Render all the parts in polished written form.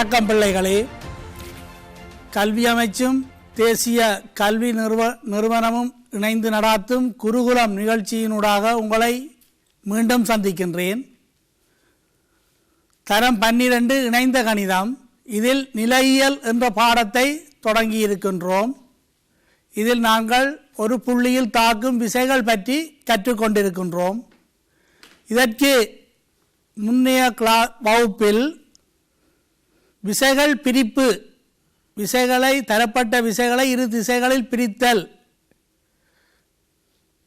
வணக்கம் பிள்ளைகளே. கல்வி அமைச்சும் தேசிய கல்வி நிறுவனமும் இணைந்து நடாத்தும் குருகுலம் நிகழ்ச்சியினூடாக உங்களை மீண்டும் சந்திக்கின்றேன். தரம் 12 இணைந்த கணிதம். இதில் நிலையியல் என்ற பாடத்தை தொடங்கியிருக்கின்றோம். இதில் நாங்கள் ஒரு புள்ளியில் தாக்கும் விசைகள் பற்றி கற்றுக்கொண்டிருக்கின்றோம். இதற்கு முன்னைய வகுப்பில் விசைகள் பிரிப்பு, தரப்பட்ட விசைகளை இரு திசைகளில் பிரித்தல்,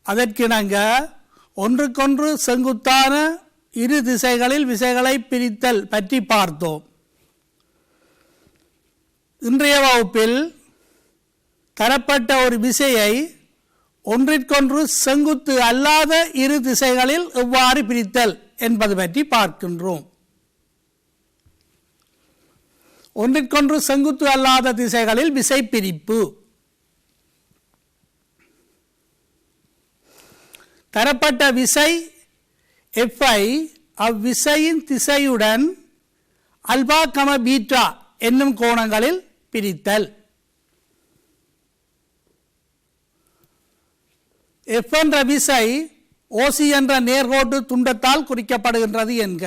அதற்கிணங்க ஒன்றுக்கொன்று செங்குத்தான இரு திசைகளில் விசைகளை பிரித்தல் பற்றி பார்த்தோம். இன்றைய வகுப்பில் தரப்பட்ட ஒரு விசையை ஒன்றிற்கொன்று செங்குத்து அல்லாத இரு திசைகளில் எவ்வாறு பிரித்தல் என்பது பற்றி பார்க்கின்றோம். ஒன்றிற்கொன்று செங்குத்து அல்லாத திசைகளில் விசை பிரிப்பு. தரப்பட்ட விசை F-ஐ அவ்விசையின் திசையுடன் அல்பா கம பீட்டா என்னும் கோணங்களில் பிரித்தல். F என்ற விசை OC என்ற நேர்கோட்டு துண்டத்தால் குறிக்கப்படுகின்றது என்க.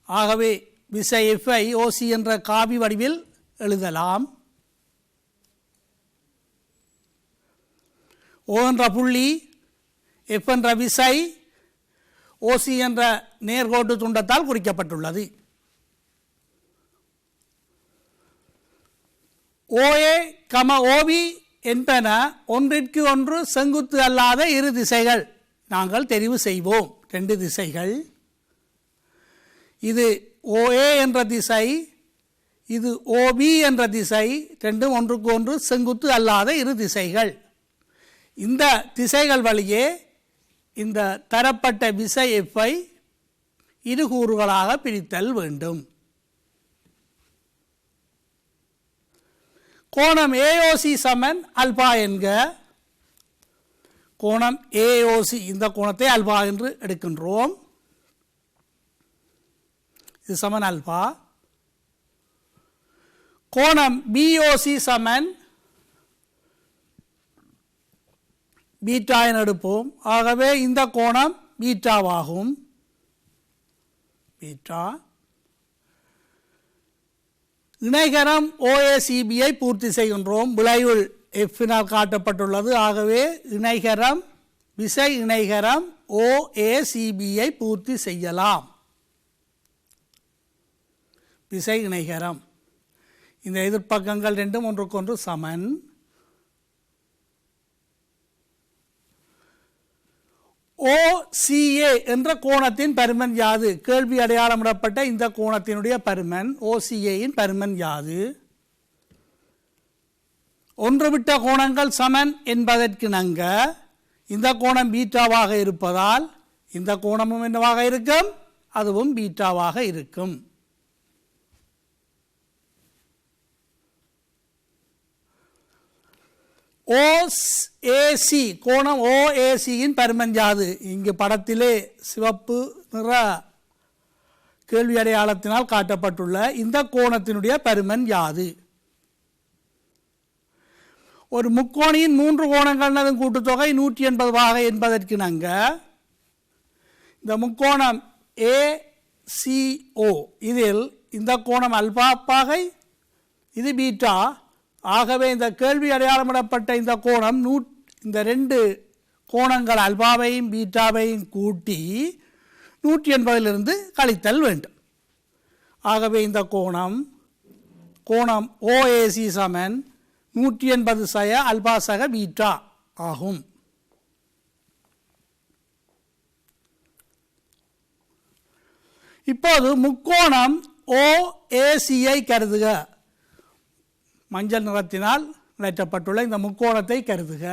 ஆகவே விசை F-ஐ OC என்ற காவி வடிவில் எழுதலாம். O என்ற புள்ளி, F என்ற விசை OC என்ற நேர்கோட்டு துண்டத்தால் குறிக்கப்பட்டுள்ளது. OA, OB என்பன ஒன்றிற்கு ஒன்று செங்குத்து அல்லாத இரு திசைகள். நாங்கள் தெரிவு செய்வோம் 2 திசைகள். இது OA என்ற திசை, இது OB என்ற திசை. ரெண்டும் ஒன்றுக்கு ஒன்று செங்குத்து அல்லாத இரு திசைகள். இந்த திசைகள் வழியே இந்த தரப்பட்ட விசை F-ஐ இரு கூறுகளாக பிரித்தல் வேண்டும். கோணம் AOC சமன் அல்பா என்க. கோணம் AOC, இந்த கோணத்தை அல்பா என்று எடுக்கின்றோம். இது சமன் அல்பா. கோணம் BOC சமன் பீட்டா என எடுப்போம். ஆகவே இந்த கோணம் பீட்டாவாகும். பீட்டா. இணைகரம் OACB-ஐ பூர்த்தி செய்கின்றோம். விளைவுள் F-னால் காட்டப்பட்டுள்ளது. ஆகவே இணைகரம், விசை இணைகரம் OACB-ஐ பூர்த்தி செய்யலாம். விசை இணைகரம். இந்த எதிர்ப்பக்கங்கள் ரெண்டும் ஒன்றுக்கொன்று சமன். OCA என்ற கோணத்தின் பருமன் யாது? கேள்வி அடையாளமிடப்பட்ட இந்த கோணத்தினுடைய பருமன், OCA-யின் பருமன் யாது? ஒன்றுவிட்ட கோணங்கள் சமன் என்பதற்கிணங்க இந்த கோணம் பீட்டாவாக இருப்பதால் இந்த கோணமும் என்னவாக இருக்கும்? அதுவும் பீட்டாவாக இருக்கும். OAC, கோணம் OAC-யின் பருமன் யாது? இங்கு படத்திலே சிவப்பு நிற கேள்வி அடையாளத்தினால் காட்டப்பட்டுள்ள இந்த கோணத்தினுடைய பருமன் யாது? ஒரு முக்கோணியின் 3 கோணங்களின் கூட்டுத்தொகை 180 என்பதற்கிணங்க இந்த முக்கோணம் ACO, இதில் இந்த கோணம் அல்பா பாகை, இது பீட்டா. ஆகவே இந்த கேள்வி அடையாளமிடப்பட்ட இந்த கோணம் இந்த 2 கோணங்கள் அல்பாவையும் பீட்டாவையும் கூட்டி 180 கழித்தல் வேண்டும். ஆகவே இந்த கோணம் OAC சமன் 180 சய அல்பா சக பீட்டா ஆகும். இப்போது முக்கோணம் OAC-ஐ கருதுக. மஞ்சள் நிறத்தினால் நிலைக்கப்பட்டுள்ள இந்த முக்கோணத்தை கருதுக.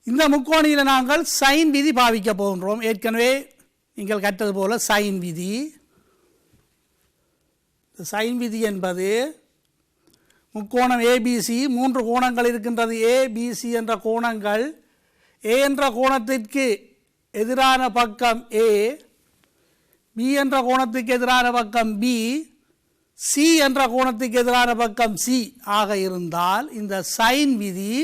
இந்த முக்கோணியில் நாங்கள் சைன் விதி பாவிக்க போகின்றோம். ஏற்கனவே நீங்கள் கற்றது போல சைன் விதி. சைன் விதி என்பது முக்கோணம் ஏபிசி 3 கோணங்கள் இருக்கின்றது. ஏபிசி என்ற கோணங்கள் ஏ என்ற கோணத்திற்கு எதிரான பக்கம் ஏ, பி என்ற கோணத்துக்கு எதிரான பக்கம் பி, சி என்ற கோணத்துக்கு எதிரான பக்கம் சி ஆக இருந்தால் இந்த சைன் விதி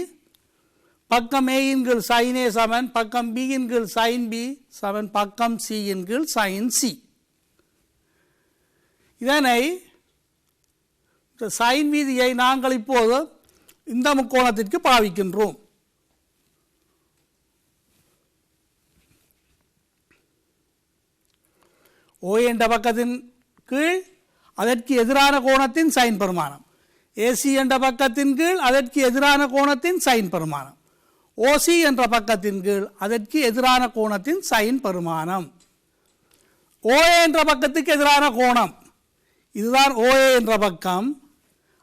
பக்கம் ஏயின் கீழ் சைன் ஏ சமன் பக்கம் பியின் கீழ் சைன் பி சமன் பக்கம் சியின் கீழ் சைன் சி. இதனை இந்த சைன் விதியை நாங்கள் இப்போது இந்த முக்கோணத்திற்கு பாவிக்கின்றோம். ஓ என்ற பக்கத்தின் கீழ் அதற்கு எதிரான கோணத்தின் சைன் பெருமானம், ஏசி என்ற பக்கத்தின் கீழ் அதற்கு எதிரான கோணத்தின் சைன் பெருமானம், ஓசி என்ற பக்கத்தின் கீழ் அதற்கு எதிரான கோணத்தின் சைன் பெருமானம். ஓஏ என்ற பக்கத்துக்கு எதிரான கோணம் இதுதான் ஓஏ என்ற பக்கம்,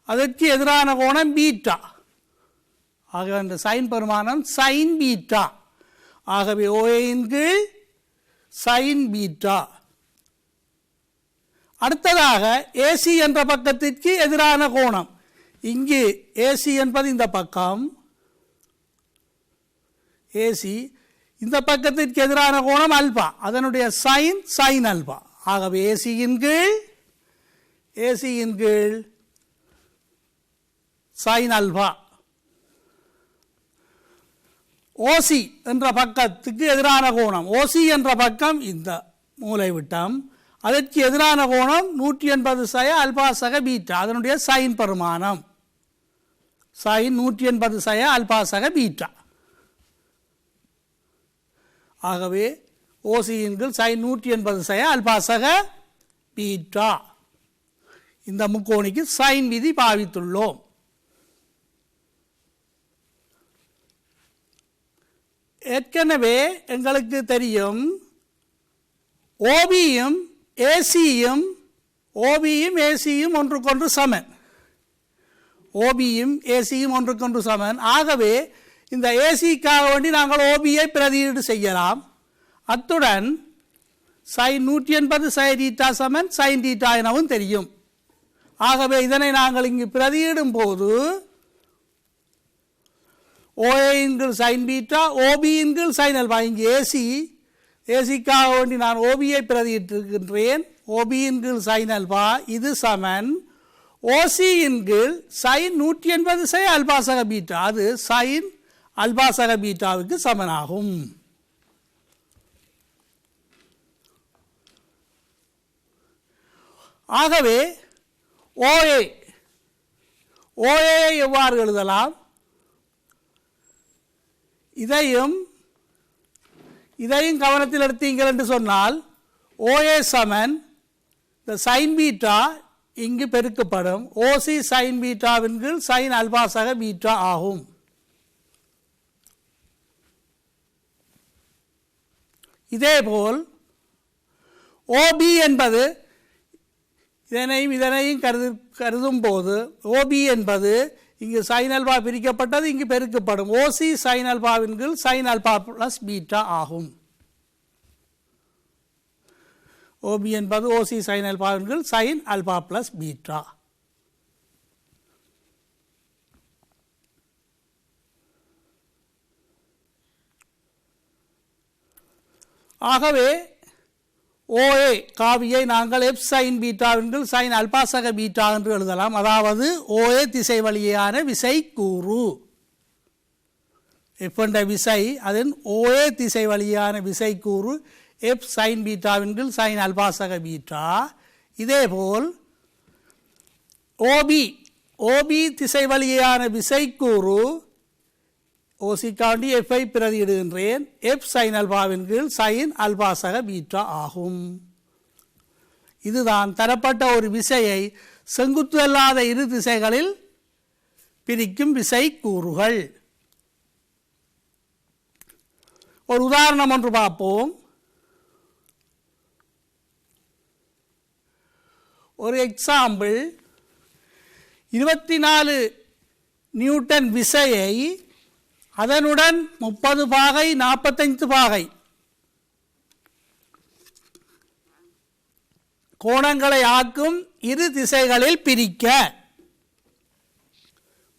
அதற்கு எதிரான கோணம் பீட்டா. ஆகவே அந்த சைன் பெருமானம் சைன் பீட்டா. ஆகவே ஓஏயின் கீழ் சைன் பீட்டா. அடுத்ததாக ஏசி என்ற பக்கத்திற்கு எதிரான கோணம், இங்கு ஏசி என்பது இந்த பக்கம், ஏசி இந்த பக்கத்திற்கு எதிரான கோணம் அல்பா, அதனுடைய சைன் சைன் அல்பா. ஆகவே ஏசியின் கீழ் சைன் அல்பா. ஓசி என்ற பக்கத்துக்கு எதிரான கோணம், ஓசி என்ற பக்கம் இந்த மூலை விட்டம், அதற்கு எதிரான கோணம் 180 சய அல்பா சக பீட்டா, அதனுடைய சைன் பெருமானம் சைன் 180 சய அல்பா சக பீட்டா. ஆகவே ஓசியின் கீழ் சைன் 180 சய அல்பா சக பீட்டா. இந்த முக்கோணிக்கு சைன் விதி பாவித்துள்ளோம். ஏற்கனவே எங்களுக்கு தெரியும் ஓபியும் ஏசியும் ஒன்றுக்கொன்று சமன், ஓபியும் ஏசியும் ஒன்றுக்கொன்று சமன். ஆகவே இந்த ஏசிக்காக வேண்டி நாங்கள் ஓபியை பிரதியீடு செய்யலாம். அத்துடன் சைன் 180 சை டீட்டா சமன் சைன் டீட்டா எனவும் தெரியும். ஆகவே இதனை நாங்கள் இங்கு பிரதியிடும் போது ஓஏயின் கீழ் சைன் பீட்டா, ஓபியின் கீழ் சைன் அல்பா, இங்கு ஏசிக்காக வேண்டி நான் ஓபியை பிரதியிட்டிருக்கின்றேன், ஓபியின் கீழ் சைன் அல்பா இது சமன் ஓசியின் கீழ் சைன் 180 சை அல்பா சக பீட்டா, அது சைன் அல்பா சக பீட்டாவுக்கு சமனாகும். ஆகவே ஓஏ எவ்வாறு எழுதலாம்? இதையும் கவனத்தில் எடுத்தீங்கள் என்று சொன்னால் ஓஏ சமன் இந்த சைன் பீட்டா இங்கு பெருக்கப்படும், ஓசி சைன் பீட்டாவின் கீழ் சைன் அல்பா சக பீட்டா ஆகும். இதேபோல் ஓபி என்பது இதனையும் கருதும் போது ஓபி என்பது இங்கு சைன் அல்பா பிரிக்கப்பட்டது, இங்கு பெருக்கப்படும், ஓசி சைன் அல்பாவின் கீழ் சைன் அல்பா பிளஸ் பீட்டா ஆகும். ஓபி என்பது ஓசி சைன் அல்பாவின் கீழ் சைன் அல்பா பிளஸ் பீட்டா. ஆகவே ஓஏ காவியை நாங்கள் எஃப் சைன் பீட்டாவின் கீழ் சைன் அல்பா சக பீட்டா என்று எழுதலாம். அதாவது ஓஏ திசை வழியான விசை கூறு, எஃப் என்ற விசை அதன் ஓஏ திசை வழியான விசை கூறு எஃப் சைன் பீட்டாவின் கீழ் சைன் அல்பா சக பீட்டா. இதேபோல் ஓபி திசை வழியான விசை கூறு ஓசிக்காண்டி எஃப்ஐ பிரதியிடுகின்றேன், எஃப் சைன் அல்பாவின் கீழ் சைன் அல்பா சக பீட்டா ஆகும். இதுதான் தரப்பட்ட ஒரு விசையை செங்குத்து அல்லாத இரு திசைகளில் பிரிக்கும் விசை கூறுகள். ஒரு உதாரணம் ஒன்று பார்ப்போம். ஒரு எக்ஸாம்பிள், 24 நியூட்டன் விசையை அதனுடன் 30 பாகை 45 பாகை கோணங்களை ஆக்கும் இரு திசைகளில் பிரிக்க.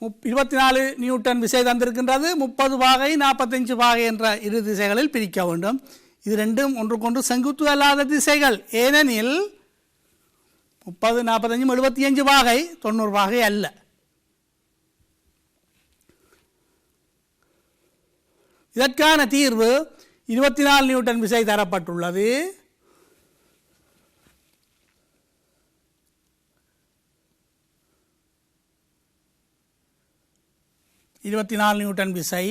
24 நியூட்டன் விசை தந்திருக்கின்றது. 30 பாகை 45 பாகை என்ற இரு திசைகளில் பிரிக்க வேண்டும். இது ரெண்டும் ஒன்றுக்கொன்று செங்குத்து அல்லாத திசைகள். ஏனெனில் 30, 45, 75 பாகை 90 பாகை அல்ல. இதற்கான தீர்வு 24 நியூட்டன் விசை தரப்பட்டுள்ளது. நியூட்டன் விசை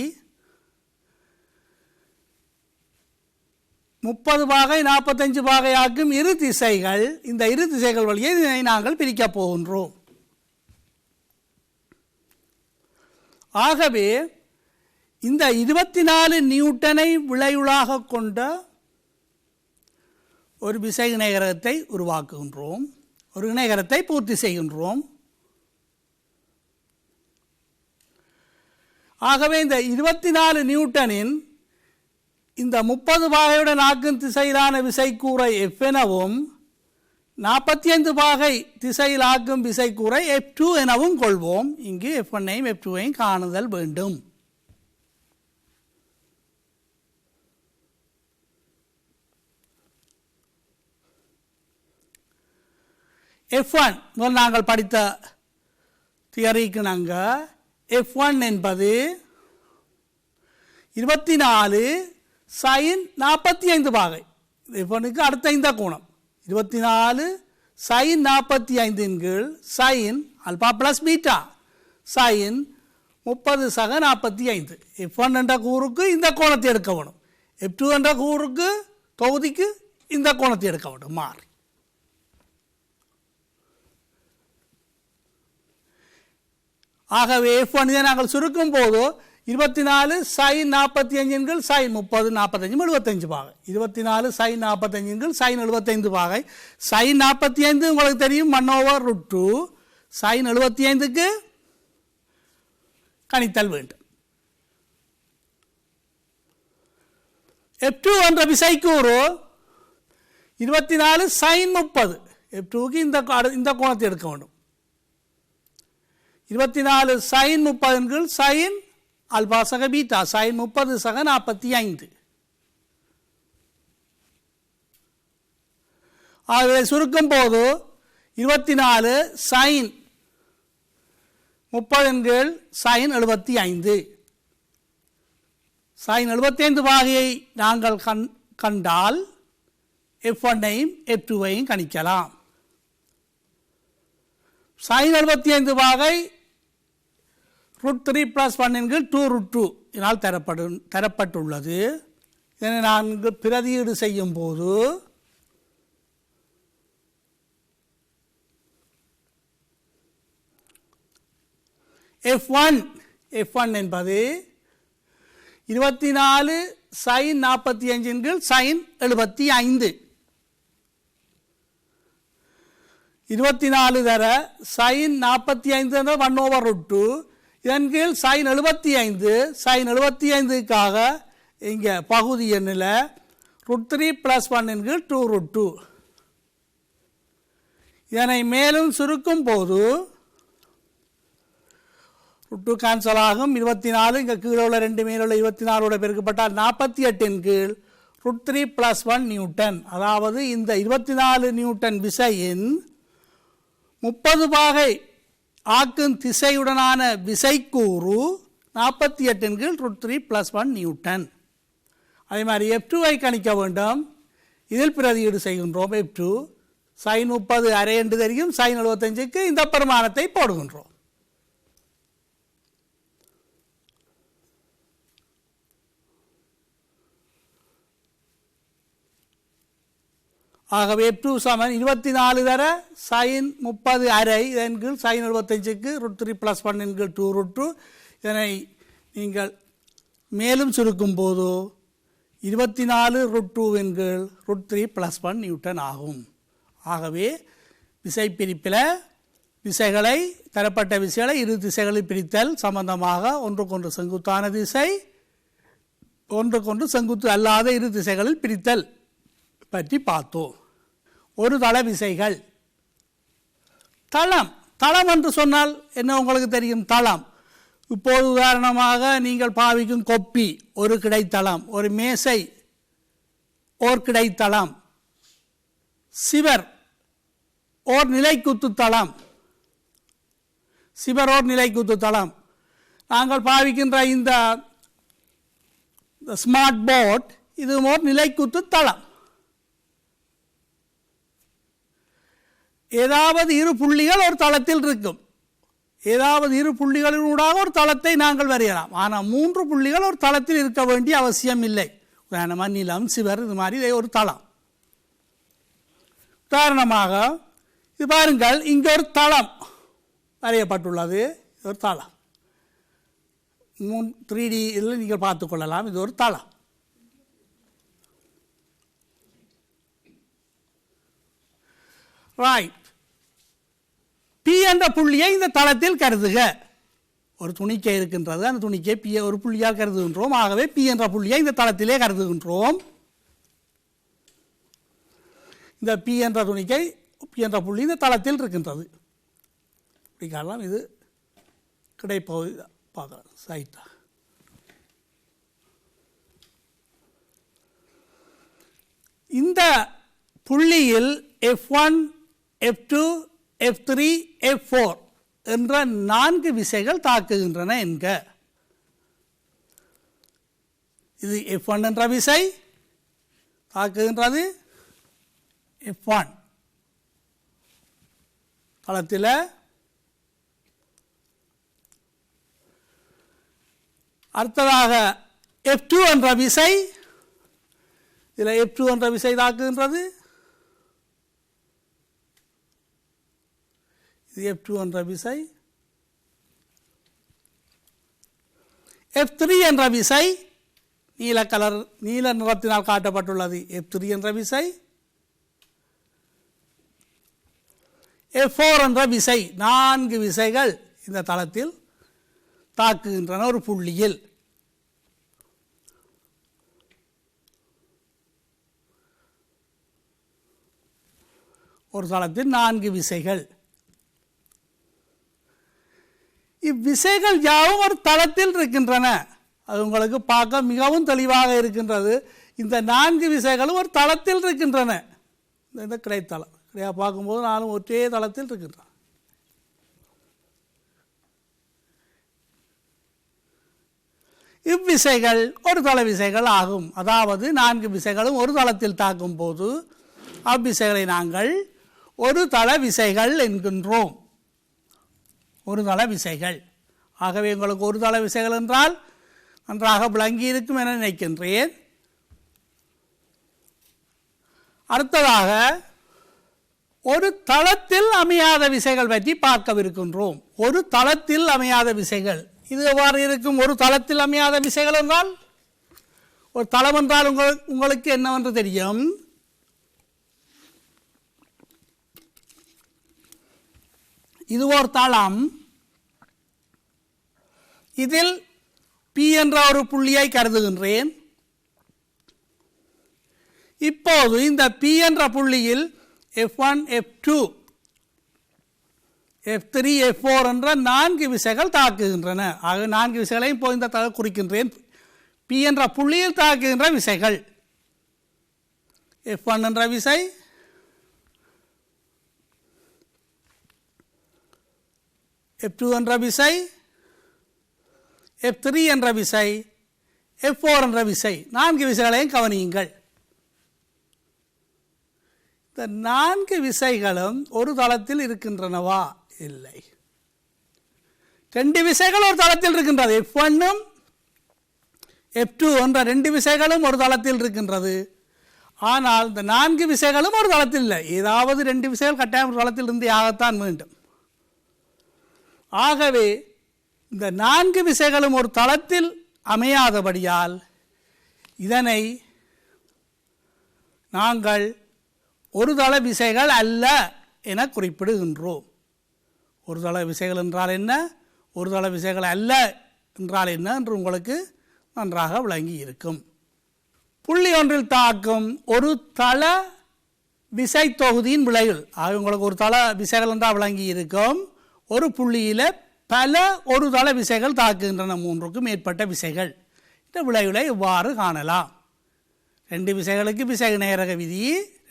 30 பாகை 45 பாகை ஆக்கும் இரு திசைகள். இந்த இரு திசைகள் வழியே இதனை நாங்கள் பிரிக்கப் போகின்றோம். ஆகவே இந்த 24 நியூட்டனை விளைவுளாக கொண்ட ஒரு விசை இணைகரத்தை உருவாக்குகின்றோம். ஒரு இணைகரத்தை பூர்த்தி செய்கின்றோம். ஆகவே இந்த 24 நியூட்டனின் இந்த 30 பாகையுடன் ஆக்கும் திசையிலான விசைக்கூறை F எனவும் 45 பாகை திசையில் ஆக்கும் விசைக்கூறை F2 எனவும் கொள்வோம். இங்கு F1ஐயும் F2ஐயும் காணுதல் வேண்டும். F1 முதல் நாங்கள் படித்த தியரிக்கு நாங்கள் F1 என்பது 24 sin 45 பாகை. F1க்கு அடுத்த இந்த கோணம் 24 sin 45 கீழ் sin alpha plus beta sin 30 சக 45. F1 என்ற கூறுக்கு இந்த கோணத்தை எடுக்க வேணும். F2 என்ற கூறுக்கு தொகுதிக்கு இந்த கோணத்தை எடுக்க வேண்டும். மாறி ஆகவே F1 இதை நாங்கள் சுருக்கும் போது 24 sin 45 sin 30 45 75 பாகை. 24 sin 45 sin 75 பாகை. sin 45 உங்களுக்கு தெரியும் 1/√2. sin 75க்கு கணித்தல் வேண்டும். F2 என்ற விசைக்கூறு 24 sin 30. F2க்கு இந்த கோணத்தை எடுக்க வேண்டும். 24 sin 30 sin ஆல்பா சக பீட்டா sin 30 சக 45. ஆகவே சுருக்கும் போது 24 sin 30 sin 75. sin 75 பாகையை நாங்கள் கண்டால் F1ஐயும் F2ஐயும் கணிக்கலாம். sin 75 பாகை √3 + 1 2√2 இதனால் தரப்பட்டுள்ளது. இதனை நாங்கள் பிரதியீடு செய்யும் போது F1 என்பது 24 sin 45 sin 75. 24 தர sin 45 என்ற 1/√2 இதன் கீழ் sin 75 sin 75க்காக இங்கே பகுதி எண்ணில் √3 + 1 2√2. இதனை மேலும் சுருக்கும் போது √2 கேன்சல் ஆகும். 24 இங்கே கீழே உள்ள 2 மேலே உள்ள 24 பெருக்கப்பட்டால் 48 கீழ் √3 + 1 நியூட்டன். அதாவது இந்த 24 நியூட்டன் விசையின் 30 பாகை ஆக்கும் திசையுடனான விசைக்கூறு 48 கீழ் √3 + 1 நியூட்டன். அதே மாதிரி F2ஐ கணிக்க வேண்டும். இதில் பிரதியீடு செய்கின்றோம். F2 sin 30 அரை என்று தெரியும். sin 75க்கு இந்த பெருமானத்தை போடுகின்றோம். ஆகவே F2 சமன் 24 தர sin 30 அரை இதன் கீழ் sin 75க்கு √3 + 1 2√2. இதனை நீங்கள் மேலும் சுருக்கும் போது 24 √2 கீழ் √3 + 1 நியூட்டன் ஆகும். ஆகவே விசை பிரிப்பில் விசைகளை தரப்பட்ட விசைகளை இரு திசைகளில் பிரித்தல் சம்பந்தமாக ஒன்றுக்கொன்று செங்குத்தான திசை ஒன்றுக்கொன்று செங்குத்து அல்லாத இரு திசைகளில் பிரித்தல் பற்றி பார்த்தோம். ஒரு தள விசைகள். தளம் என்று சொன்னால் என்ன உங்களுக்கு தெரியும்? தளம் இப்போது உதாரணமாக நீங்கள் பாவிக்கும் கொப்பி ஒரு கிடைத்தளம், ஒரு மேசை ஓர் கிடைத்தளம், சிவர் ஓர் நிலைக்குத்து தளம், சிவர் ஓர் நிலைக்குத்து தளம். நாங்கள் பாவிக்கின்ற இந்த ஸ்மார்ட் போர்ட் இது ஓர் நிலைக்குத்து தளம். ஏதாவது இரு புள்ளிகள் ஒரு தளத்தில் இருக்கும், ஏதாவது இரு புள்ளிகளினூடாக ஒரு தளத்தை நாங்கள் வரையலாம். ஆனால் 3 புள்ளிகள் ஒரு தளத்தில் இருக்க வேண்டிய அவசியம் இல்லை. உதாரணமாக நிலம், சிவர், இது மாதிரி ஒரு தளம். உதாரணமாக இது பாருங்கள், இங்கே ஒரு தளம் வரையப்பட்டுள்ளது. இது ஒரு தளம், 3D இதில் நீங்கள் பார்த்துக்கொள்ளலாம். இது ஒரு தளம். ரைட். பி என்ற புள்ளியை இந்த தளத்தில் கருதுக. ஒரு துணிக்கை இருக்கின்றது, அந்த துணிக்கை பி ஒரு புள்ளியால் கருதுகின்றோம். ஆகவே பி என்ற புள்ளியை இந்த தளத்திலே கருதுகின்றோம். இந்த பி என்ற துணிக்கை, பி என்ற புள்ளி இந்த தளத்தில் இருக்கின்றது. இப்படி காணலாம். இது கிடைப்பகுதி பார்க்கலாம் சைட்டா. இந்த புள்ளியில் F1, F2, F3, F4 என்ற 4 விசைகள் தாக்குகின்றன என்க. இது F1 என்ற விசை தாக்குகின்றது. F1 தளத்தில் அடுத்ததாக F2 என்ற விசை, இதில் F2 என்ற விசை தாக்குகின்றது. இது F2 என்ற விசை. F3 என்ற விசை நீல நிறத்தினால் காட்டப்பட்டுள்ளது. F3 என்ற விசை. F4 என்ற விசை. 4 விசைகள் இந்த தளத்தில் தாக்குகின்றன ஒரு புள்ளியில். ஒரு தளத்தில் 4 விசைகள். இவ்விசைகள் யாவும் ஒரு தளத்தில் இருக்கின்றன. அது உங்களுக்கு பார்க்க மிகவும் தெளிவாக இருக்கின்றது. இந்த 4 விசைகளும் ஒரு தளத்தில் இருக்கின்றன. இந்த கிடைத்தளம் பார்க்கும்போது 4 ஒரே தளத்தில் இருக்கின்றன. இவ்விசைகள் ஒரு தள விசைகள் ஆகும். அதாவது 4 விசைகளும் ஒரு தளத்தில் தாக்கும் போது அவ்விசைகளை நாங்கள் ஒரு தள விசைகள் என்கின்றோம். ஒரு தள விசைகள். ஆகவே உங்களுக்கு ஒரு தள விசைகள் என்றால் நன்றாக விளங்கி இருக்கும் என நினைக்கின்றேன். அடுத்ததாக ஒரு தளத்தில் அமையாத விசைகள் பற்றி பார்க்கவிருக்கின்றோம். ஒரு தளத்தில் அமையாத விசைகள் இது எவ்வாறு இருக்கும்? ஒரு தளத்தில் அமையாத விசைகள் என்றால், ஒரு தளம் என்றால் உங்களுக்கு என்னவென்று தெரியும். இது ஒரு தளம். இதில் P என்ற ஒரு புள்ளியை கருதுகின்றேன். இப்போது இந்த P என்ற புள்ளியில் F1, F2, F3, F4 என்ற 4 விசைகள் தாக்குகின்றன. ஆக 4 விசைகளையும் இப்போ இந்த தளம் குறிக்கின்றேன். P என்ற புள்ளியில் தாக்குகின்ற விசைகள் F1 என்ற விசை, F2 என்ற விசை, F3 என்ற விசை, F4 என்ற விசை. 4 விசைகளையும் கவனியுங்கள். இந்த 4 விசைகளும் ஒரு தளத்தில் இருக்கின்றனவா? இல்லை. 2 விசைகள் ஒரு தளத்தில் இருக்கின்றது. F1 F2 என்ற 2 விசைகளும் ஒரு தளத்தில் இருக்கின்றது. ஆனால் இந்த 4 விசைகளும் ஒரு தளத்தில் இல்லை. ஏதாவது 2 விசைகள் கட்டாயம் ஒரு தளத்தில் இருந்து ஆகத்தான் வேண்டும். ஆகவே இந்த 4 விசைகளும் ஒரு தளத்தில் அமையாதபடியால் இதனை நாங்கள் ஒரு தள விசைகள் அல்ல என குறிப்பிடுகின்றோம். ஒரு தள விசைகள் என்றால் என்ன, ஒரு தள விசைகள் அல்ல என்றால் என்ன என்று உங்களுக்கு நன்றாக விளங்கி இருக்கும். புள்ளி ஒன்றில் தாக்கும் ஒரு தள விசை தொகுதியின் விளைவில், ஆக உங்களுக்கு ஒரு தள விசைகள் என்றால் விளங்கி இருக்கும். ஒரு புள்ளியில் பல ஒரு தள விசைகள் தாக்குகின்றன, 3க்கும் மேற்பட்ட விசைகள். இந்த விளைவுகளை இவ்வாறு காணலாம். 2 விசைகளுக்கு விசைநேரக விதி,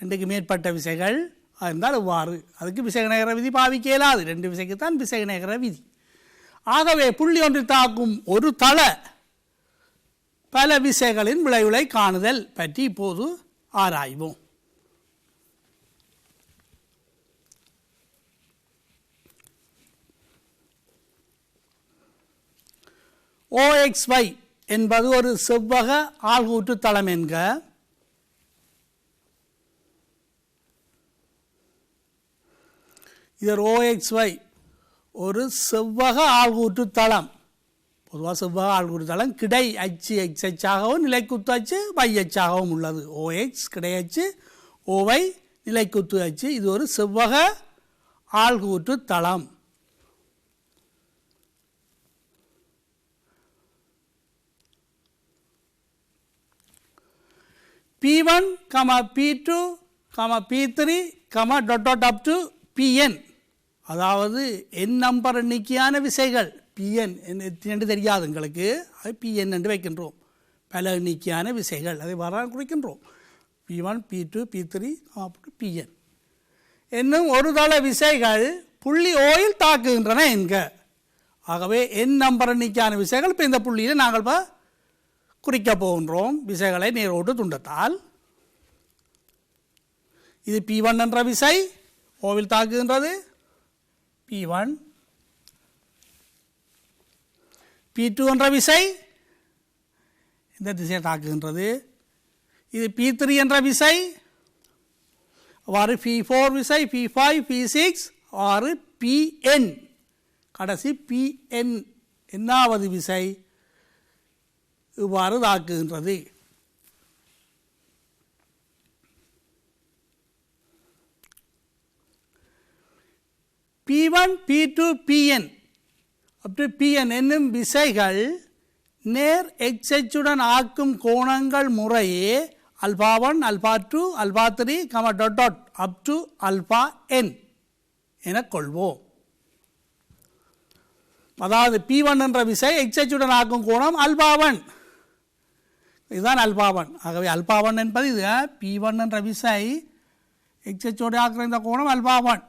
2க்கு மேற்பட்ட விசைகள் இருந்தால் இவ்வாறு. அதுக்கு விசைநேர விதி பாவிக்க இயலாது, 2 விசைக்கு தான் விசைநேர விதி. ஆகவே புள்ளி ஒன்றில் தாக்கும் ஒரு தள பல விசைகளின் விளைவுகளை காணுதல் பற்றி இப்போது ஆராய்வோம். OXY என்பது ஒரு செவ்வக ஆள்கூற்று தளம் என்க. இதர் OXY ஒரு செவ்வக ஆள்கூற்று தளம். பொதுவாக செவ்வக ஆள்கூற்று தளம் கிடை அச்சு எக்ஸ் அச்சாகவும் நிலைக்குத்து அச்சு y அச்சாகவும் உள்ளது. OX கிடை அச்சு, OY நிலைக்குத்து அச்சு. இது ஒரு செவ்வக ஆள்கூற்று தளம். P1, P2, P3, up to Pn, அதாவது n நம்பர் எண்ணிக்கையான விசைகள். Pn என்று தெரியாது எங்களுக்கு, அது Pn என்று வைக்கின்றோம். பல எண்ணிக்கையான விசைகள் அதை வர குறிக்கின்றோம். P1, P2, P3, Pn என்னும் ஒரு தள விசைகள் புள்ளி ஓயில் தாக்குகின்றன என்க. ஆகவே n நம்பர் எண்ணிக்கையான விசைகள் இப்போ இந்த புள்ளியில் நாங்கள் குறிக்க போகின்றோம் விசைகளை நேரோட்டு துண்டத்தால். இது P1 என்ற விசை ஓவில் தாக்குகின்றது. P1. P2 என்ற விசை இந்த திசையை தாக்குகின்றது. இது P3 என்ற விசை, அவ்வாறு P4 விசை, P5, P6, ஆறு Pn, கடைசி Pn என்னாவது விசை இவ்வாறு தாக்குகின்றது. P1, P2, Pn up to Pn என்னும் விசைகள் நேர் எக்ஸ் அச்சுடன் ஆக்கும் கோணங்கள் முறையே α1, α2, α3, up to αn என கொள்வோம். அதாவது P1 என்ற விசை எக்ஸ் அச்சுடன் ஆக்கும் கோணம் α1, இதுதான் α1. ஆகவே α1 என்பது இது. P1 என்ற விசை எக்ஸ் அச்சோடு ஆக்குற இந்த கோணம் α1.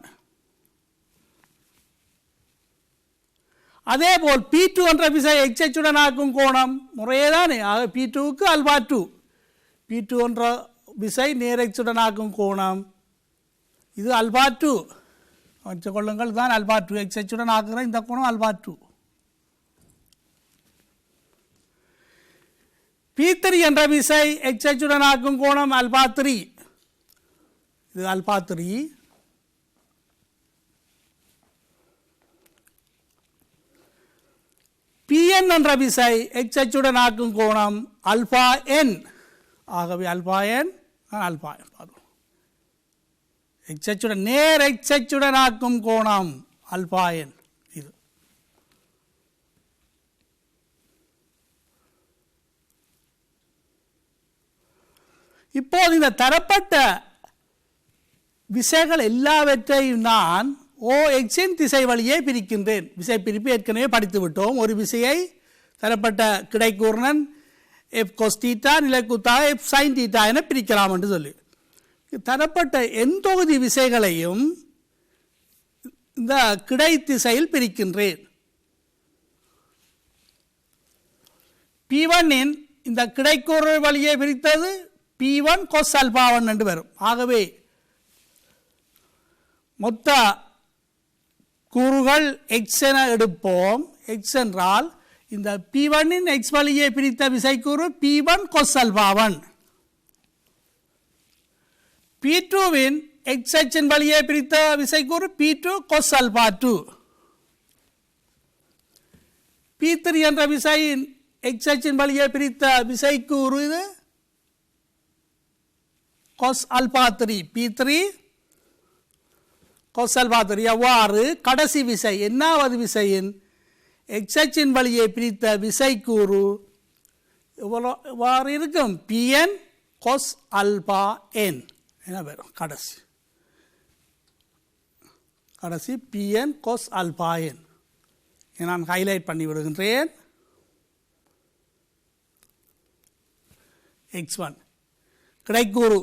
அதேபோல் P2 என்ற விசை எக்ஸ் அச்சுடன் ஆக்கும் கோணம் முறையே தானே. ஆக P2க்கு α2, P2 என்ற விசை நேர் எக்ஸுடன் ஆக்கும் கோணம் இது α2 வச்சுக்கொள்ளுங்கள். தான் α2 எக்ஸ் அச்சுடன் ஆக்குற இந்த கோணம் α2. P3 என்ற விசை எக்ஸ் அச்சுடன் ஆக்கும் கோணம் α3, இது α3. Pn என்ற விசை எக்ஸ் அச்சுடன் ஆக்கும் கோணம் αn. ஆகவே αn எக்ஸ் அச்சுடன் நேர் எக்ஸ் அச்சுடன் ஆக்கும் கோணம் αn இது. இப்போது இந்த தரப்பட்ட விசைகள் எல்லாவற்றையும் நான் OXன் திசை வழியே பிரிக்கின்றேன். விசை பிரிப்பு ஏற்கனவே படித்து விட்டோம். ஒரு விசையை தரப்பட்ட கிடைக்கூர்ணன் F cos θ, நிலைக்குத்தாக F sin θ என பிரிக்கலாம் என்று சொல்லி, தரப்பட்ட எண் தொகுதி விசைகளையும் இந்த கிடை திசையில் பிரிக்கின்றேன். P1 இன் இந்த கிடைக்கூறு வழியே பிரித்தது P1 cos α1 என்று வரும். ஆகவே மொத்த கூறுகள் x என எடுப்போம். x என்றால் இந்த P1 இன் x வழியே பிரித்த விசைக்கூறு P1 cos α1, P2 இன் x அச்சின் வழியே பிரித்த விசைக்கூறு P2 cos α2, P3 என்ற விசையின் x அச்சின் வழியே பிரித்த விசைக்கூறு இது cos α3, P3 cos α3. அவ்வாறு கடைசி விசை என்னாவது விசையின் எக்ஸ் அச்சின் வழியே பிரித்த விசைக்கூறு எவ்வாறு இருக்கும்? Pn cos αn என வரும். கடைசி Pn cos αn நான் ஹைலைட் பண்ணி விடுகின்றேன். x1 கிடைக்கூறு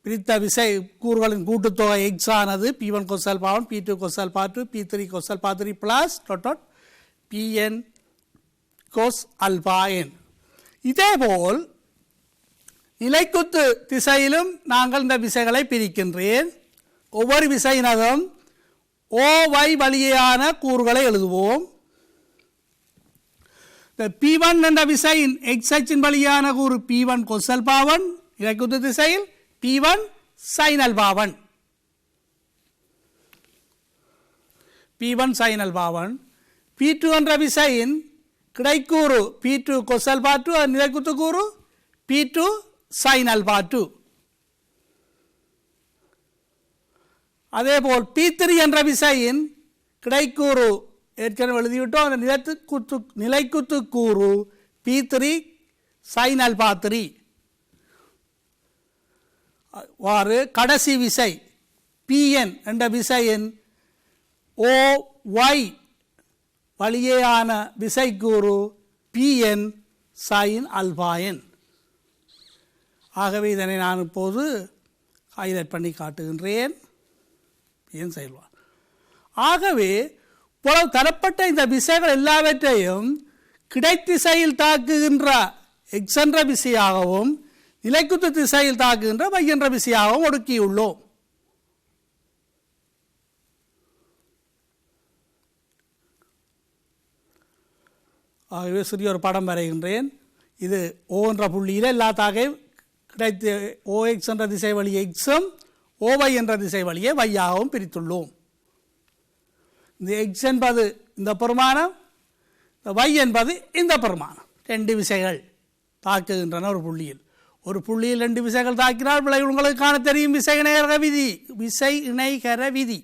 பிரித்த விசை கூறுகளின் கூட்டுத்தொகை x ஆனது p1 cos alpha 1 p2 cos alpha 2 p3 cos alpha 3 plus pn cos alpha n. இதேபோல் நிலைக்குத்து திசையிலும் நாங்கள் இந்த விசைகளை பிரிக்கின்றேன். ஒவ்வொரு விசையினதும் OY வழியான கூறுகளை எழுதுவோம். P1 என்ற விசையின் x அச்சின் வழியான கூறு P1 cos alpha 1, நிலைக்குத்து திசையில் P1 sin alpha 1. P1 sin alpha 1. P2 என்ற விசையின் கிடைக்கூறு P2 cos alpha 2, நிலைக்குத்து கூறு P2 sin alpha 2. அதேபோல் P3 என்ற விசையின் கிடைக்கூறு ஏற்கனவே எழுதிவிட்டோம், அந்த நிலைக்குத்து கூறு P3 sin alpha 3. வாறு கடைசி விசை Pn என்ற விசையின் OY வழியேயான விசைக்கூறு Pn sin alpha n. ஆகவே இதனை நான் இப்போது ஹைலைட் பண்ணி காட்டுகின்றேன். Pn sin alpha. ஆகவே இவ்வளவு தரப்பட்ட இந்த விசைகள் எல்லாவற்றையும் கிடைத்திசையில் தாக்குகின்ற x என்ற விசையாகவும் நிலைக்குத்து திசையில் தாக்குகின்ற y என்ற விசையாகவும் ஒடுக்கியுள்ளோம். ஆகவே சிறிய ஒரு படம் வரைகின்றேன். இது O என்ற புள்ளியில் எல்லா தாகையும் கிடைத்த OX என்ற திசை வழியே எக்ஸும் OY என்ற திசை வழியே வையாகவும் பிரித்துள்ளோம். இந்த x என்பது இந்த பெருமானம், இந்த y என்பது இந்த பெருமானம். ரெண்டு விசைகள் தாக்குகின்றன ஒரு புள்ளியில் ரெண்டு விசைகள் தாக்கினால் உங்களுக்கு காண தெரியும் விசை இணைகர விதி.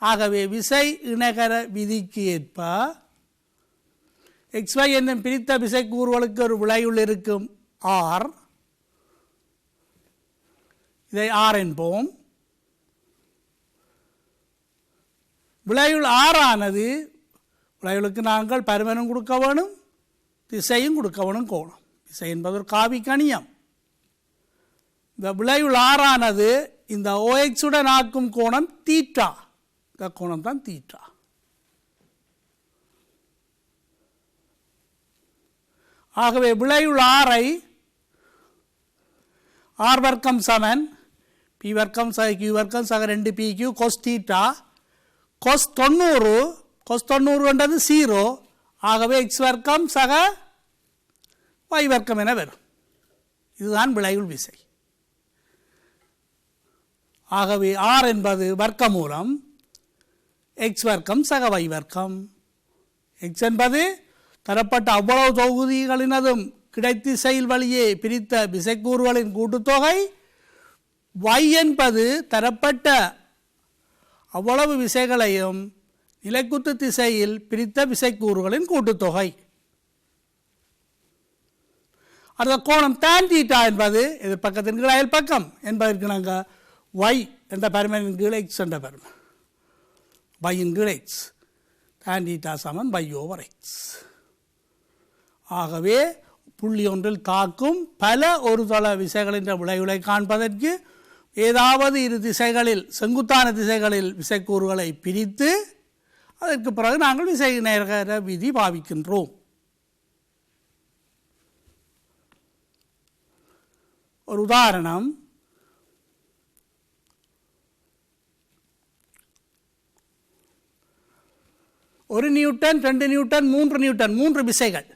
ஆகவே விசை இணைகர விதிக்கு ஏற்ப XY என்னும் பிரித்த விசைக்கூறுகளுக்கு ஒரு விளைவுள் இருக்கும் R, இதை R என்போம். விளைவுள் R ஆனது விளைவுளுக்கு நாங்கள் பருமனும் கொடுக்க வேணும், திசையும் கொடுக்க வேணும். கோணம் திசை என்பது ஒரு காவி கணியம். இந்த விளைவுள் R ஆனது இந்த OX உடன் ஆக்கும் கோணம் தீட்டா. இந்த கோணம் தான் தீட்டா. ஆகவே விளைவுள் ஆரை R வர்க்கம் சமன் P வர்க்கம் சக Q வர்க்கம் சக 2PQ cos தீட்டா cos 90 என்றது 0. ஆகவே x வர்க்கம் சக y வர்க்கம் என வரும். இதுதான் விளைவுள் விசை. ஆகவே R என்பது வர்க்க மூலம் x வர்க்கம் சக y வர்க்கம். x என்பது தரப்பட்ட அவ்வளவு தொகுதிகளினதும் கிடைத்திசையில் வழியே பிரித்த விசைக்கூறுகளின் கூட்டுத்தொகை, y என்பது தரப்பட்ட அவ்வளவு விசைகளையும் நிலைக்குத்து திசையில் பிரித்த விசைக்கூறுகளின் கூட்டுத்தொகை. அந்த கோணம் tan தீட்டா என்பது எதிர் பக்கத்தின் கீழ் அயல் பக்கம் என்பதற்கு நாங்கள் y என்ற பருமனின் கீழ் x என்ற பருமன், y இன் கீழ் x, tan தீட்டா சமன் y/x. ஆகவே புள்ளி ஒன்றில் தாக்கும் பல ஒரு தள விசைகளின் விளைவுகளை காண்பதற்கு ஏதாவது இரு திசைகளில் செங்குத்தான திசைகளில் விசைக்கூறுகளை பிரித்து அதற்கு பிறகு நாங்கள் விசை நேர்கர விதி பாவிக்கின்றோம். ஒரு உதாரணம், ஒரு நியூட்டன், 2 நியூட்டன், 3 நியூட்டன், 3 விசைகள்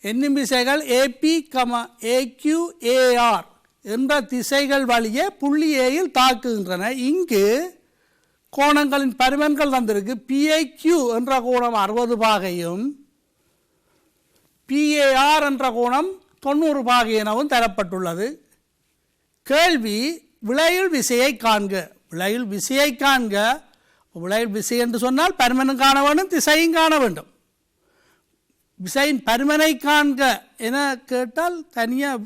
என்னும் விசைகள் AP, AQ, AR என்ற திசைகள் வழியே புள்ளி ஏயில் தாக்குகின்றன. இங்கு கோணங்களின் பருமன்கள் தந்திருக்கு. PIQ என்ற கோணம் 60 பாகையும் PAR என்ற கோணம் 90 பாகை எனவும் தரப்பட்டுள்ளது. கேள்வி, விளைவுள் விசையை காண்க. விளைவுள் விசையை காண்க. விளைவுள் விசை என்று சொன்னால் பருமனும் காண வேண்டும், திசையும் காண வேண்டும். விசையின் பருமனை காண்க என கேட்டால் தனியாக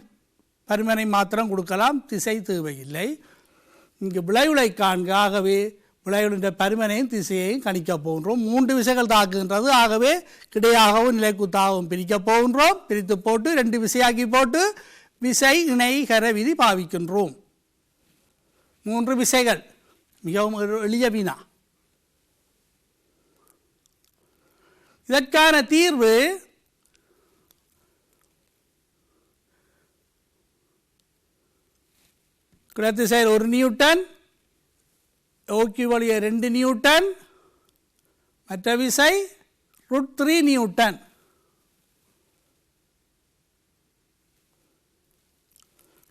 பருமனை மாத்திரம் கொடுக்கலாம், திசை தேவையில்லை. இங்கு விளைவுளை காண்க. ஆகவே விளைவுடைய பருமனையும் திசையையும் கணிக்கப் போகின்றோம். 3 விசைகள் தாக்குகின்றது. ஆகவே கிடையாகவும் நிலைக்குத்தாகவும் பிரிக்கப் போகின்றோம். பிரித்து போட்டு 2 விசையாக்கி போட்டு விசை இணைகர விதி பாவிக்கின்றோம். 3 விசைகள், மிகவும் எளிய வினா. இதற்கான தீர்வு கிடைத்திசையில் 1 நியூட்டன், ஓகே வழியே 2 நியூட்டன், மற்ற விசை √3 நியூட்டன்.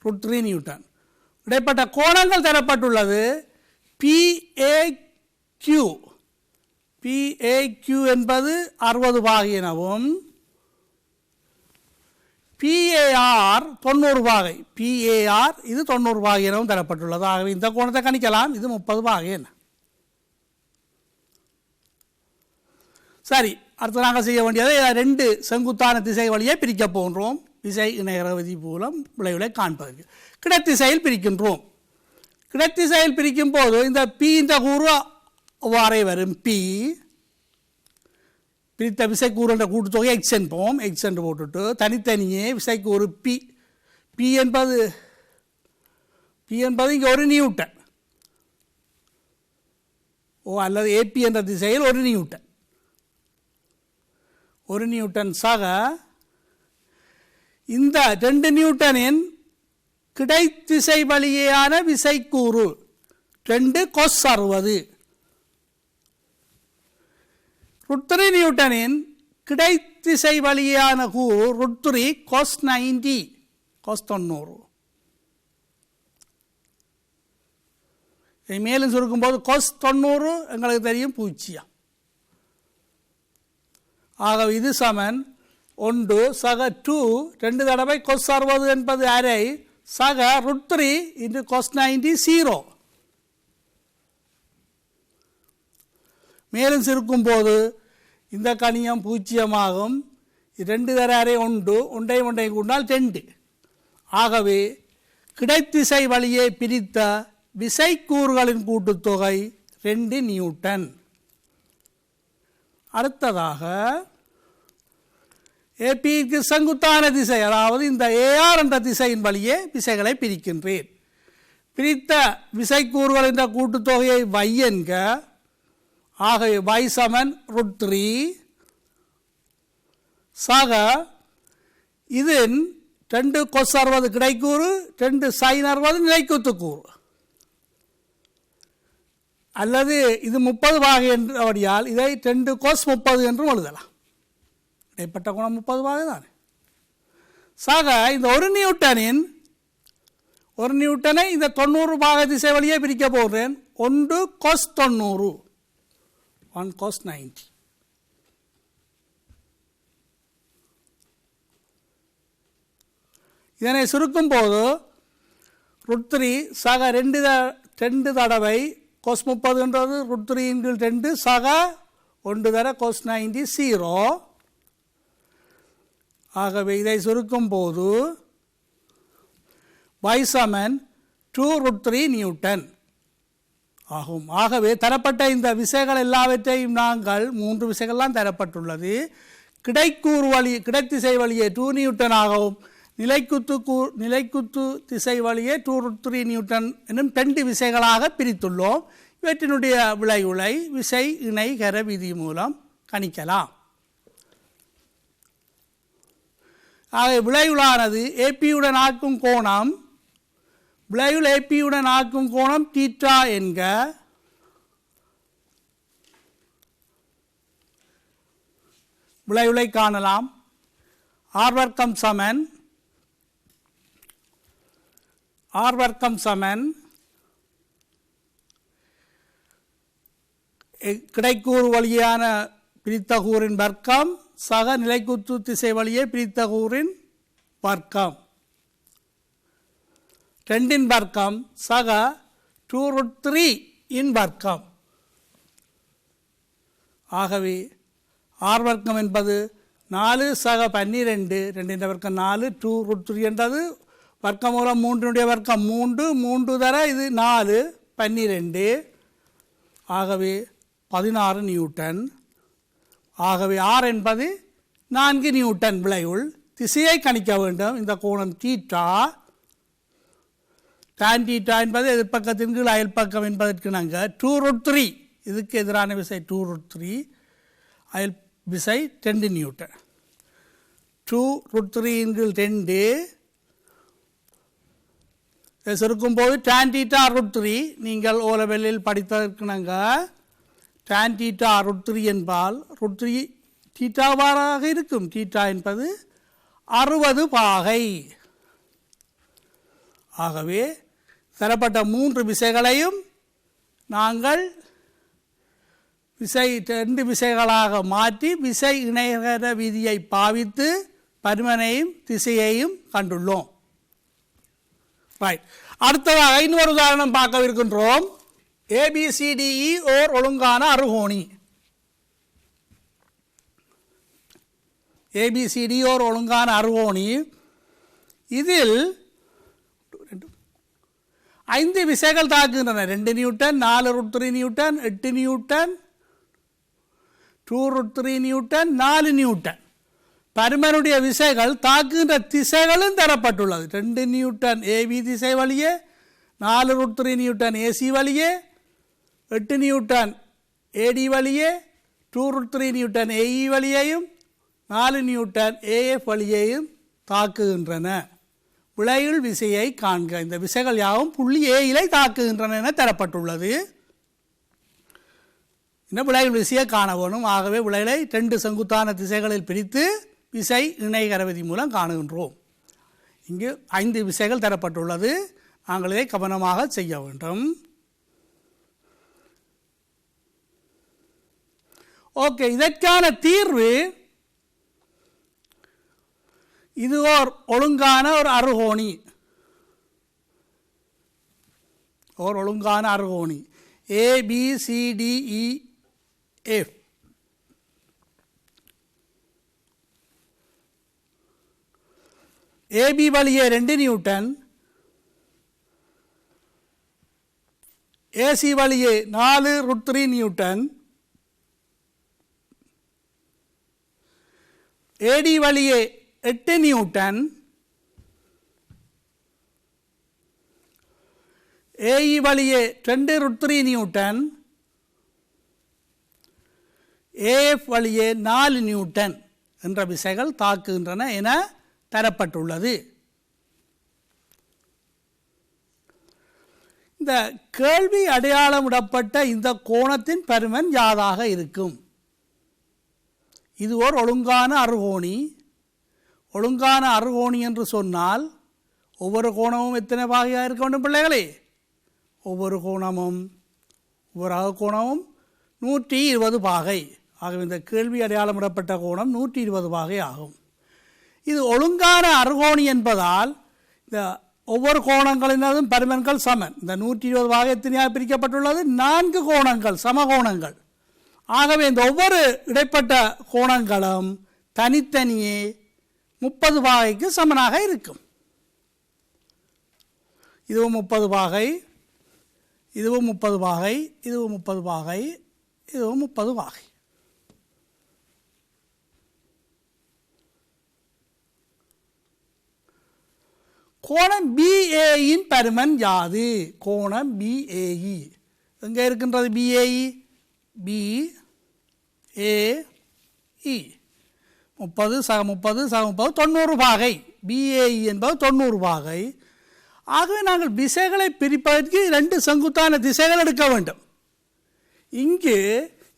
√3 நியூட்டன். இடைப்பட்ட கோணங்கள் தரப்பட்டுள்ளது. PAQ என்பது 60 பாகை எனவும் PAR 90 பாகை. PAR இது 90 பாகை எனவும் தரப்பட்டுள்ளது. ஆகவே இந்த கோணத்தை கணிக்கலாம். இது 30 பாகை என்ன. சரி, அடுத்து நாங்கள் செய்ய வேண்டியது 2 செங்குத்தான திசை வழியே பிரிக்க போகின்றோம். விசை இணைகர விதி மூலம் விளைவுகளை காண்பதற்கு கிடைத்திசையில் பிரிக்கின்றோம். கிடைத்திசையில் பிரிக்கும் போது இந்த P இந்த கூறு அவ்வாறே வரும். P பிரித்த விசைக்கூறு என்ற கூட்டுத்தொகை X என்போம். X என்று போட்டுட்டு தனித்தனியே விசைக்கூறு P என்பது இங்கே 1 நியூட்டன் அல்லது AP என்ற திசையில் 1 நியூட்டன். 1 நியூட்டன் சக இந்த 2 நியூட்டனின் கிடைத்திசை வழியேயான விசைக்கூறு 2 cos 60. √3 நியூட்டனின் கிடைத்திசை வழியான கூறு √3 cos 90, cos 90. இதை மேலும் சுருக்கும்போது cos 90 எங்களுக்கு தெரியும் 0. ஆகவே இது சமன் 1 சக 2 தடவை cos 60 என்பது அரை சக √3 into cos 90 0. மேலும் சிறுக்கும் போது இந்த கணியம் 0 ஆகும். 2 தர அரை 1 ஒன்றையும் கூட்டினால் 2. ஆகவே கிடைத்திசை வழியே பிரித்த விசைக்கூறுகளின் கூட்டுத்தொகை 2 நியூட்டன். அடுத்ததாக ஏபிக்கு செங்குத்தான திசை, அதாவது இந்த ஏஆர் என்ற திசையின் வழியே விசைகளை பிரிக்கின்றேன். பிரித்த விசைக்கூறுகள் என்ற கூட்டுத்தொகையை y என்க. ஆகவே y சமன் √3 சக இதன் 2 cos 60 கிடைக்கூறு, 2 sin 60 நிலைக்குத்துக்கூறு. அல்லது இது 30 பாகை என்றபடியால் இதை 2 cos 30 என்றும் எழுதலாம். இடைப்பட்ட கோணம் 30 பாகை தானே. சக இந்த 1 நியூட்டனை இந்த 90 பாகை திசை வழியே பிரிக்க போகிறேன். 1 cos 90, 1 cos 90. இதனை சுருக்கும் போது √3 சக 2 தடவை cos 30 என்றது √3 × 2 சக 1 தர cos 90 0. ஆகவே இதை சுருக்கும் போது y சமன் 2√3 நியூட்டன் ஆகும். ஆகவே தரப்பட்ட இந்த விசைகள் எல்லாவற்றையும் நாங்கள் 3 விசைகள்லாம் தரப்பட்டுள்ளது. கிடைத்திசை வழியே 2 நியூட்டன் ஆகவும் நிலைக்குத்து திசை வழியே 2√3 நியூட்டன் என்னும் 2 விசைகளாக பிரித்துள்ளோம். இவற்றினுடைய விளைவுகளை விசை இணைகர விதி மூலம் கணிக்கலாம். ஆக விளைவுளானது ஏபியுடன் ஆக்கும் கோணம், விளைவில் ஏபியுடன் ஆக்கும் கோணம் தீட்டா என்க. விளைவுளை காணலாம். ஆர் வர்க்கம் சமன் கிடைக்கூறு வழியான பிரித்த கூறின் வர்க்கம் சக நிலைக்குத்து திசை வழியே பிரித்த கூறின் வர்க்கம். 2 வர்க்கம் சக 2√3 இன் வர்க்கம். ஆகவே ஆர் வர்க்கம் என்பது 4 சக 12, 2 வர்க்கம் 4, 2√3 என்றது வர்க்கம் மூலம் 3 வர்க்கம் 3 தர இது 4 12. ஆகவே 16 நியூட்டன். ஆகவே R என்பது 4 நியூட்டன். விளைவுள் திசையை கணிக்க வேண்டும். இந்த கோணம் தீட்டா. tan தீட்டா என்பது எதிர்பக்கத்தின் கீழ் அயல் பக்கம் என்பதற்கு நாங்கள் 2√3, இதுக்கு எதிரான விசை 2√3, அயல் விசை 2 நியூட்டன். 2√3 கீழ் 2 சுருக்கும்போது tan தீட்டா √3. நீங்கள் ஓ லெவலில் படித்ததற்கு நாங்கள் tan தீட்டா √3 என்பால் √3 தீட்டாவாக இருக்கும். தீட்டா என்பது 60 பாகை. ஆகவே தரப்பட்ட 3 விசைகளையும் நாங்கள் விசை 2 விசைகளாக மாற்றி விசை இணைகர விதியை பாவித்து பருமனையும் திசையையும் கண்டுள்ளோம். ரைட். அடுத்ததாக இன்னொரு உதாரணம் பார்க்கவிருக்கின்றோம். ABCDE ஓர் ஒழுங்கான அறுகோணி. ABCD ஓர் ஒழுங்கான அறுகோணி. இதில் 5 விசைகள் தாக்குகின்றன. 2 newton, 4√3 newton, 8 newton, 2√3 newton, 4 newton. பருமனுடைய விசைகள் தாக்குகின்ற திசைகளும் தரப்பட்டுள்ளது. 2 நியூட்டன் AB திசை வழியே, 4√3 நியூட்டன் AC வழியே, 8 நியூட்டன் AD வழியே, 2√3 நியூட்டன் AE வழியையும், 4 நியூட்டன் AF வழியையும் தாக்குகின்றன. விளையுள் விசையை காண்க. இந்த விசைகள் யாவும் புள்ளி ஏயிலை தாக்குகின்றன என தரப்பட்டுள்ளது. இந்த விளையுள் விசையை காண வேணும். ஆகவே விளையலை 2 செங்குத்தான திசைகளில் பிரித்து விசை இணைகர விதி மூலம் காணுகின்றோம். இங்கு 5 விசைகள் தரப்பட்டுள்ளது. நாங்கள் இதை கவனமாக செய்ய வேண்டும். ஓகே, இதற்கான தீர்வு இது ஓர் ஒழுங்கான ஒரு அறுகோணி. ஓர் ஒழுங்கான அறுகோணி ABCDEF. AB வழியே 2 நியூட்டன், AC வழியே 4√3 நியூட்டன், AD வழியே 8 நியூட்டன், AE வழியே 2√3 நியூட்டன், AF வழியே 4 நியூட்டன் என்ற விசைகள் தாக்குகின்றன என தரப்பட்டுள்ளது. இந்த கேள்வி அடையாளமிடப்பட்ட இந்த கோணத்தின் பருமன் யாதாக இருக்கும்? இது ஒரு ஒழுங்கான அறுகோணி. ஒழுங்கான அறுகோணி என்று சொன்னால் ஒவ்வொரு கோணமும் எத்தனை பாகையாக இருக்க வேண்டும் பிள்ளைகளே? ஒவ்வொரு கோணமும் 120 பாகை. ஆகவே இந்த கேள்வி அடையாளமிடப்பட்ட கோணம் 120 பாகை ஆகும். இது ஒழுங்கான அறுகோணி என்பதால் இந்த ஒவ்வொரு கோணங்களினதும் பருமன்கள் சமன். இந்த 120 பாகை எத்தனையாக பிரிக்கப்பட்டுள்ளது? 4 கோணங்கள், சமகோணங்கள். ஆகவே இந்த ஒவ்வொரு இடைப்பட்ட கோணங்களும் தனித்தனியே 30 பாகைக்கு சமனாக இருக்கும். இதுவும் 30 பாகை, இதுவும் 30 பாகை, இதுவும் 30 பாகை, இதுவும் 30 பாகை. கோணம் BAயின் பருமன் யாது? கோணம் BAE எங்கே இருக்கின்றது? BAE BAE 30 சக 30 சக 30 90 பாகை. BAE என்பது 90 பாகை. ஆகவே நாங்கள் விசைகளை பிரிப்பதற்கு 2 செங்குத்தான திசைகள் எடுக்க வேண்டும். இங்கு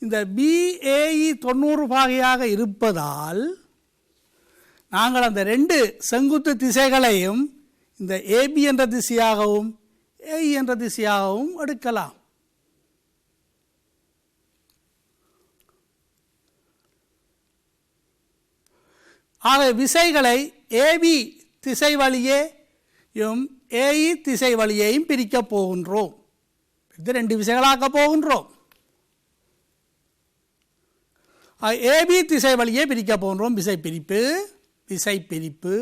இந்த BAE 90 பாகையாக இருப்பதால் நாங்கள் அந்த 2 செங்குத்து திசைகளையும் இந்த AB என்ற திசையாகவும் AE என்ற திசையாகவும் எடுக்கலாம். ஆக விசைகளை AB திசை வழியேயும் AE திசை வழியையும் பிரிக்கப் போகின்றோம். இது 2 விசைகளாக்க போகின்றோம். AB திசை வழியே பிரிக்க போகின்றோம். விசை பிரிப்பு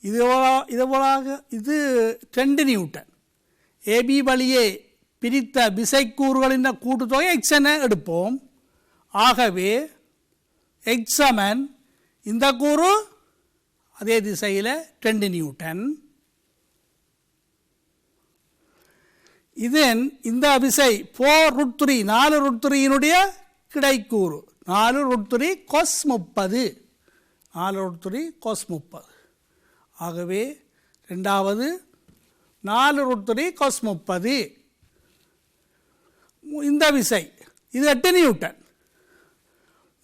இது 2 நியூட்டன். AB வழியே பிரித்த விசைக்கூறுகளின் கூட்டுத்தொகை x என எடுப்போம். ஆகவே x சமன் இந்த கூறு அதே திசையில் 2 நியூட்டன். இதன் இந்த விசை 4√3 4√3 கிடைக்கூறு 4√3 cos 30 4√3 cos 30. ஆகவே இரண்டாவது 4√3 cos 30 இந்த விசை இது 8 நியூட்டன்.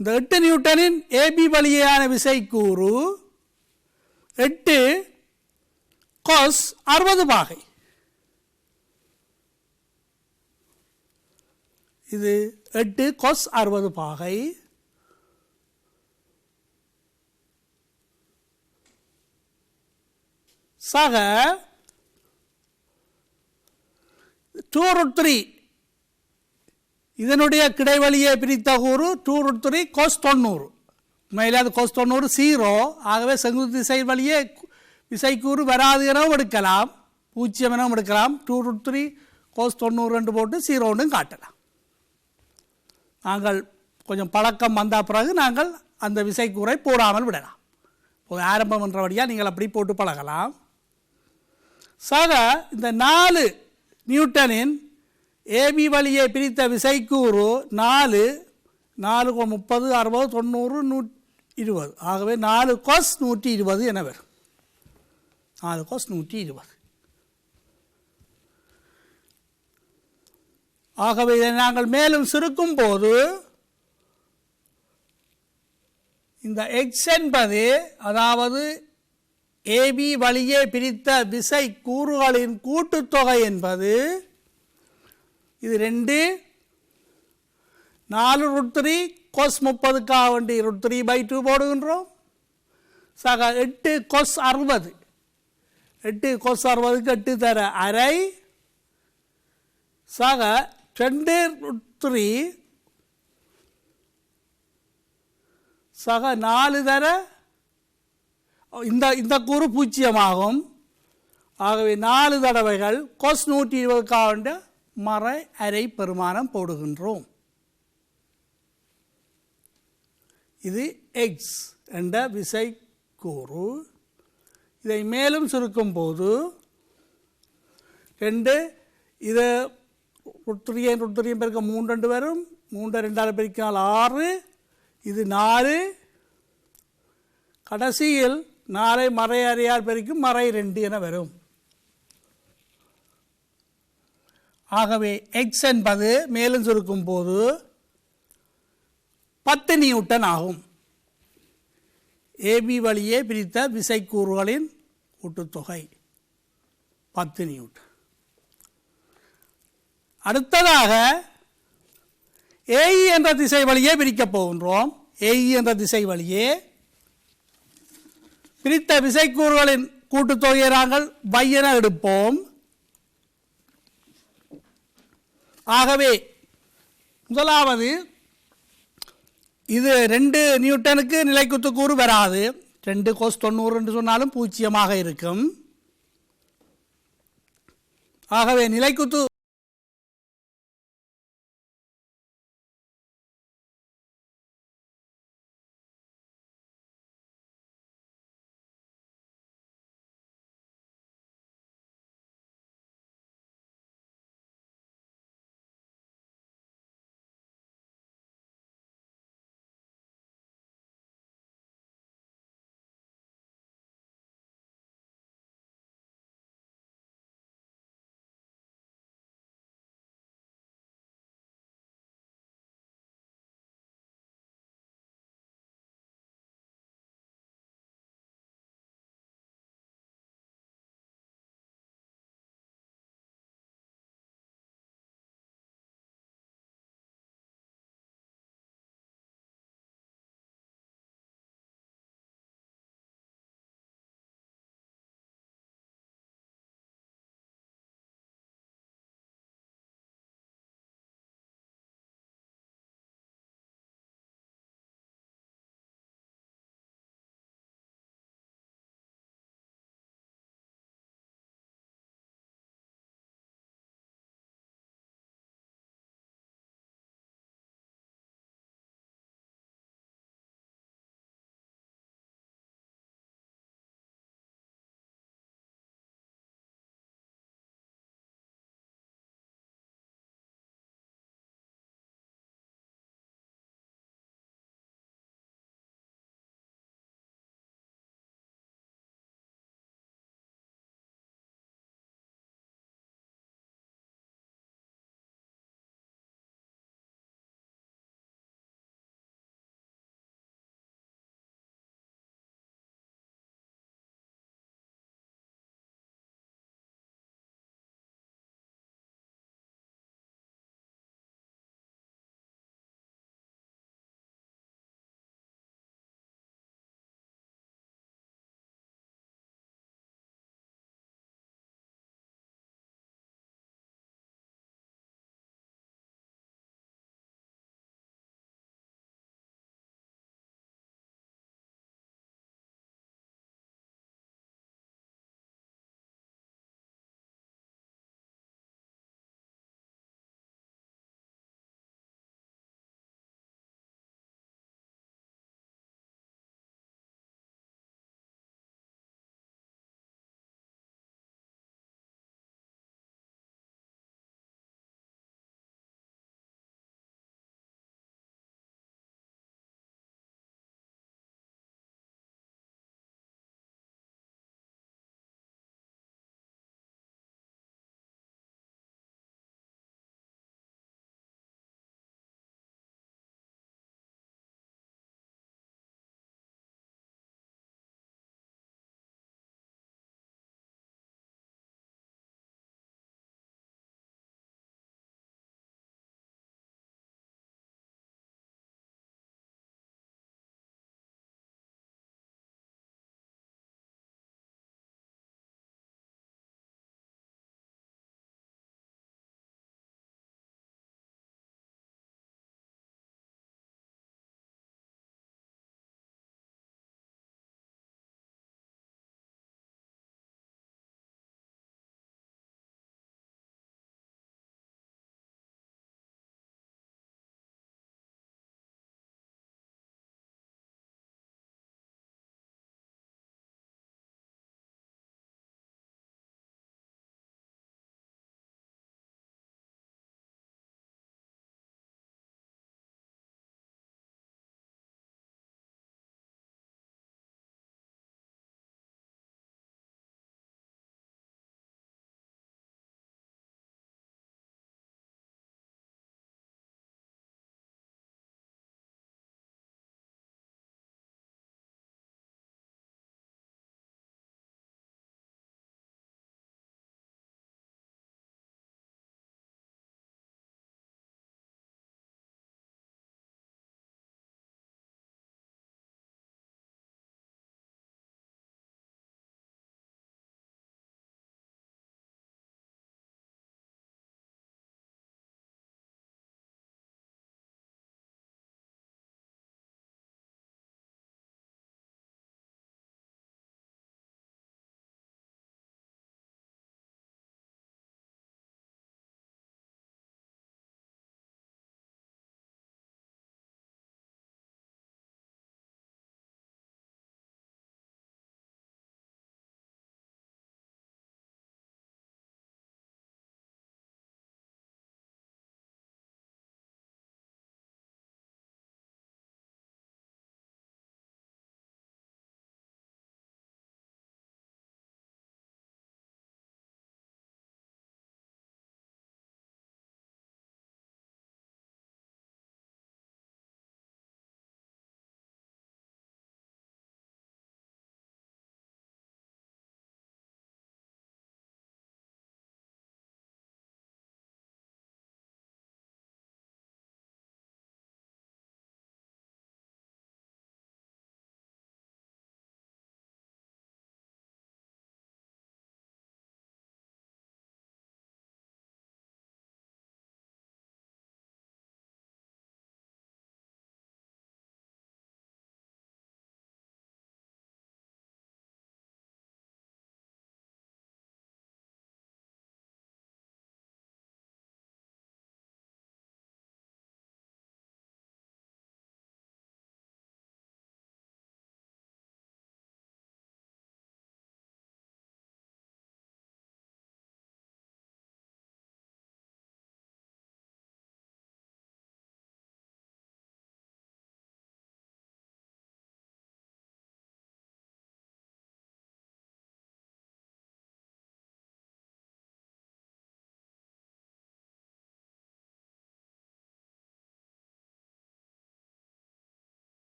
இந்த 8 நியூட்டனின் ஏபி வழியான விசைக்கூறு 8 cos 60 பாகை. இது 8 cos 60 பாகை. சக 2√3 இதனுடைய கிடைவெளியை பிரித்த கூறு 2√3 cos 90. உண்மையில் அது cos 90 0. ஆகவே செங்குத்து திசை வழியே விசைக்கூறு வராது எனவும் எடுக்கலாம், 0 எனவும் எடுக்கலாம். 2√3 cos 90 என்று போட்டு 0 காட்டலாம். நாங்கள் கொஞ்சம் பழக்கம் வந்த பிறகு நாங்கள் அந்த விசைக்கூறை போடாமல் விடலாம். ஆரம்பம் என்றபடியாக நீங்கள் அப்படி போட்டு பழகலாம். சக இந்த 4 நியூட்டனின் ஏபி வழியை பிரித்த விசைக்கூறு 4 4 30 60 90 120. ஆகவே 4 cos 120 என வரும். 4 cos 120. ஆகவே இதை நாங்கள் மேலும் சுருக்கும் போது இந்த x என்பது அதாவது ஏபி வழியே பிரித்த விசை கூறுகளின் கூட்டுத்தொகை என்பது இது 2 4√3 cos 30க்காக வேண்டி √3/2 போடுகின்றோம். சக 8 cos 60 8 cos 60க்கு 8 தர அரை. சக 2√3 சக 4 தர இந்த கூறு 0 ஆகும். ஆகவே 4 தடவைகள் cos 120க்காக வேண்டி மறை அரை பெருமானம் போடுகின்றோம். இது x என்ற விசை கூறு. இதை மேலும் சுருக்கும் போது 2 இது √3 பெருக்க 3 வரும். 3 2 பெருக்கினால் 6. இது 4. கடைசியில் 4 மறை அறையால் பெருக்கும் மறை 2 என வரும். ஆகவே x என்பது மேலும் சுருக்கும் போது 10 நியூட்டன் ஆகும். ஏபி வழியே பிரித்த விசைக்கூறுகளின் கூட்டுத்தொகை 10 நியூட்டன். அடுத்ததாக ஏஇ என்ற திசை வழியே பிரிக்கப் போகின்றோம். ஏஇ என்ற திசை வழியே பிரித்த விசைக்கூறுகளின் கூட்டுத்தொகையை நாங்கள் y என எடுப்போம். ஆகவே முதலாவது இது 2 நியூட்டனுக்கு நிலைக்குத்து கூறு வராது. 2 cos 90 என்று சொன்னாலும் 0 இருக்கும். ஆகவே நிலைக்குத்து